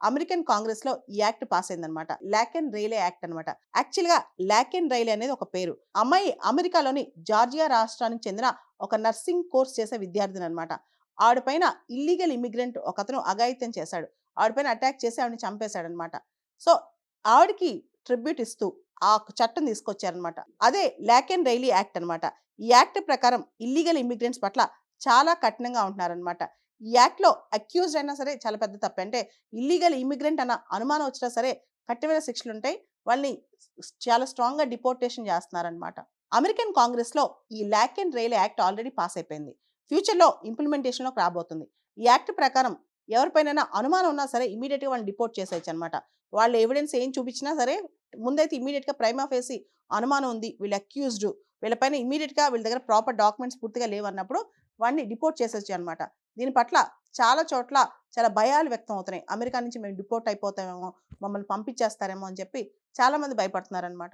American Congress లో ఈ act pass అయిందనమాట. లాక్ అండ్ రైలే యాక్ట్ అనమాట. యాక్చువల్ గా లాక్ అండ్ రైలే అనేది ఒక పేరు. అమ్మాయి అమెరికాలోని జార్జియా రాష్ట్రానికి చెందిన ఒక నర్సింగ్ కోర్స్ చేసే విద్యార్థిని అనమాట. ఆవిడపైన ఇల్లీగల్ ఇమిగ్రెంట్ ఒకతను అఘాయిత్యం చేశాడు. ఆవిడపైన అటాక్ చేసి ఆవిడని చంపేశాడనమాట. సో ఆవిడకి ట్రిబ్యూట్ ఇస్తూ ఆ చట్టం తీసుకొచ్చారనమాట. అదే లాక్ అండ్ రైలీ యాక్ట్ అనమాట. ఈ యాక్ట్ ప్రకారం ఇల్లీగల్ ఇమిగ్రెంట్స్ పట్ల చాలా కఠినంగా ఉంటున్నారనమాట. ఈ యాక్ట్‌లో అక్యూజ్డ్ అయినా సరే చాలా పెద్ద తప్పే. అంటే ఇల్లీగల్ ఇమిగ్రెంట్ అన్న అనుమానం వచ్చినా సరే కఠినమైన శిక్షలుంటాయి. వాళ్ళని చాలా స్ట్రాంగ్‌గా డిపోర్టేషన్ చేస్తున్నారనమాట. అమెరికన్ కాంగ్రెస్‌లో ఈ lock and rail act already pass అయిపోయింది. ఫ్యూచర్‌లో ఇంప్లిమెంటేషన్‌లోకి రాబోతుంది. ఈ యాక్ట్ ప్రకారం ఎవరిపైనైనా అనుమానం ఉన్నా సరే ఇమ్మీడియేట్‌గా వాళ్ళని డిపోర్ట్ చేసేయొచ్చనమాట. వాళ్ళు ఎవిడెన్స్ ఏం చూపించినా సరే ముందైతే ఇమ్మీడియేట్‌గా ప్రైమా ఫేసి అనుమానం ఉంది. వీళ్ళు అక్యూజ్డ్. వీళ్ళపైన ఇమ్మీడియేట్‌గా వీళ్ళ దగ్గర ప్రాపర్ డాక్యుమెంట్స్ పూర్తిగా లేవన్నప్పుడు వాడిని డిపోర్ట్ చేసేయొచ్చనమాట. దీని పట్ల చాలా చోట్ల చాలా భయాలు వ్యక్తం అవుతున్నాయి. అమెరికా నుంచి మేము డిపోర్ట్ అయిపోతామేమో, మమ్మల్ని పంపించేస్తారేమో అని చెప్పి చాలామంది భయపడుతున్నారనమాట.